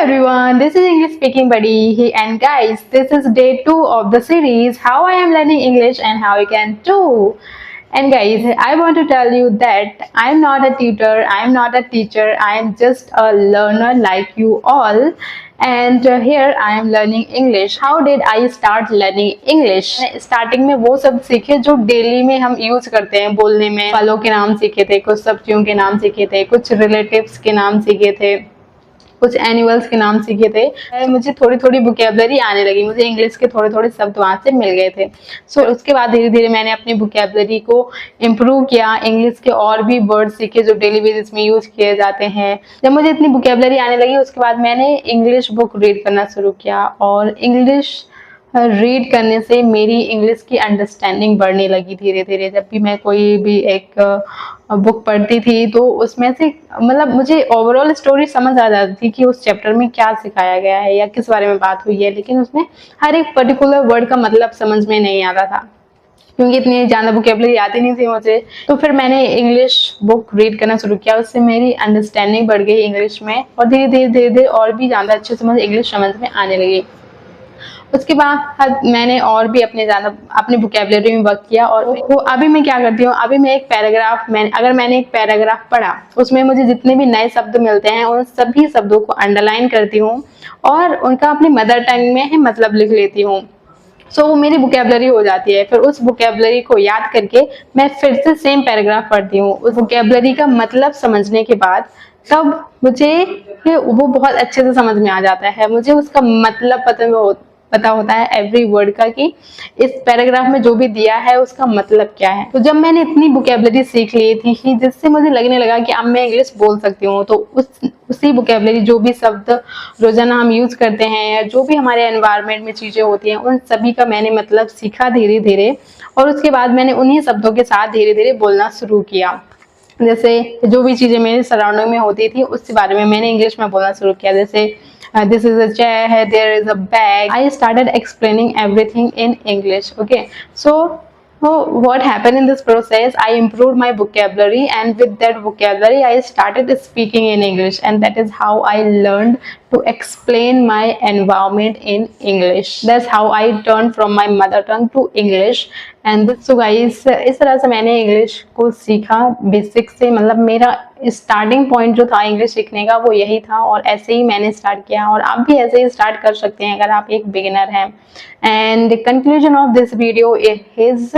everyone, this is English speaking buddy. Hey, and guys, this is day 2 of the series How I am learning English and how you can too. And guys, I want to tell you that I am not a tutor, I am not a teacher, I am just a learner like you all. And here I am learning English. How did I start learning English? Starting में वो सब सीखे जो daily में हम use करते हैं बोलने में. फलों के नाम सीखे थे, कुछ सब्जियों के नाम सीखे थे, कुछ रिलेटिव्स के नाम सीखे थे, कुछ एनिमल्स के नाम सीखे थे. मुझे थोड़ी थोड़ी वोकैबुलरी आने लगी, मुझे इंग्लिश के थोड़े थोड़े शब्द वहाँ से मिल गए थे. सो उसके बाद धीरे धीरे मैंने अपनी वोकैबुलरी को इम्प्रूव किया. इंग्लिश के और भी वर्ड सीखे जो डेली बेसिस में यूज किए जाते हैं. जब मुझे इतनी वोकैबुलरी आने लगी उसके बाद मैंने इंग्लिश बुक रीड करना शुरू किया और इंग्लिश रीड करने से मेरी इंग्लिश की अंडरस्टैंडिंग बढ़ने लगी धीरे धीरे. जब भी मैं कोई भी एक बुक पढ़ती थी तो उसमें से मतलब मुझे ओवरऑल स्टोरी समझ आ जाती थी कि उस चैप्टर में क्या सिखाया गया है या किस बारे में बात हुई है, लेकिन उसमें हर एक पर्टिकुलर वर्ड का मतलब समझ में नहीं आता था क्योंकि इतनी ज़्यादा वोकैबुलरी आती नहीं थी मुझे. तो फिर मैंने इंग्लिश बुक रीड करना शुरू किया, उससे मेरी अंडरस्टैंडिंग बढ़ गई इंग्लिश में और धीरे धीरे और भी ज़्यादा अच्छे से मुझे इंग्लिश समझ में आने लगी. उसके बाद मैंने और भी अपनी वोकैबुलरी में वर्क किया और वो अभी मैं क्या करती हूँ, अभी मैं एक पैराग्राफ अगर मैंने एक पैराग्राफ पढ़ा उसमें मुझे जितने भी नए शब्द मिलते हैं उन सभी शब्दों को अंडरलाइन करती हूँ और उनका अपनी मदर टंग में ही मतलब लिख लेती हूँ. सो वो मेरी वोकैबुलरी हो जाती है. फिर उस वोकैबुलरी को याद करके मैं फिर से सेम पैराग्राफ पढ़ती हूँ. उस वोकैबुलरी का मतलब समझने के बाद तब मुझे वो बहुत अच्छे से समझ में आ जाता है. मुझे उसका मतलब पता होता है एवरी वर्ड का कि इस पैराग्राफ में जो भी दिया है उसका मतलब क्या है. तो जब मैंने इतनी वोकैबुलरी सीख ली थी जिससे मुझे लगने लगा कि अब मैं इंग्लिश बोल सकती हूँ, तो उसी वोकैबुलरी जो भी शब्द रोजाना हम यूज करते हैं या जो भी हमारे एनवायरनमेंट में चीजें होती हैं उन सभी का मैंने मतलब सीखा धीरे धीरे और उसके बाद मैंने उन्हीं शब्दों के साथ धीरे धीरे बोलना शुरू किया. जैसे जो भी चीजें मेरे सराउंडिंग में होती थी उसके बारे में मैंने इंग्लिश में बोलना शुरू किया. जैसे this is a chair, there is a bag. I started explaining everything in English. Okay, so what happened in this process, I improved my vocabulary and with that vocabulary I started speaking in English, and that is how I learned to explain my environment in English. That's how I turned from my mother tongue to English. And so guys, इस तरह से मैंने English को सीखा basic से. मतलब मेरा starting point जो था इंग्लिश सीखने का वो यही था और ऐसे ही मैंने स्टार्ट किया और आप भी ऐसे ही स्टार्ट कर सकते हैं अगर आप एक बिगिनर हैं. And conclusion of this video is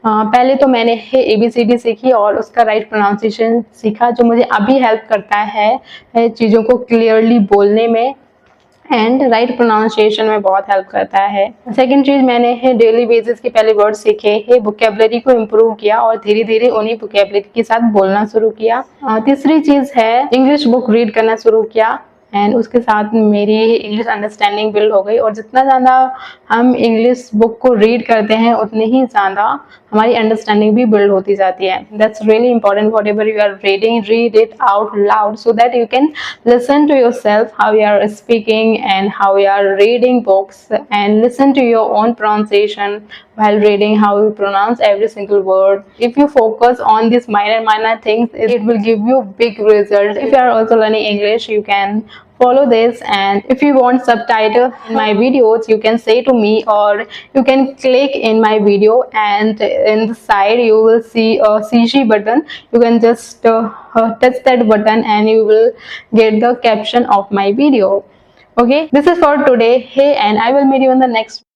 पहले तो मैंने ABCD सीखी और उसका राइट प्रोनाउंसिएशन सीखा जो मुझे अभी हेल्प करता है चीज़ों को क्लियरली बोलने में एंड राइट प्रोनाउंसिएशन में बहुत हेल्प करता है. सेकंड चीज मैंने डेली बेसिस के पहले वर्ड सीखे है, वोकैबुलरी को इम्प्रूव किया और धीरे धीरे उन्हीं वोकैबुलरी के साथ बोलना शुरू किया. तीसरी चीज है इंग्लिश बुक रीड करना शुरू किया एंड उसके साथ मेरी इंग्लिश अंडरस्टैंडिंग बिल्ड हो गई. और जितना ज़्यादा हम इंग्लिश बुक को रीड करते हैं उतनी ही ज़्यादा हमारी अंडरस्टैंडिंग भी बिल्ड होती जाती है. That's really important. What you are reading, read it out loud so that you can listen to yourself how you are speaking and how you are reading books and listen to your own pronunciation while reading, how you pronounce every single word. If you focus on these minor things, it will give you big results. If you are also learning English, you can follow this, and if you want subtitle in my videos you can say to me or you can click in my video and in the side you will see a CG button. You can just touch that button and you will get the caption of my video. Okay, this is for today. Hey, and I will meet you in the next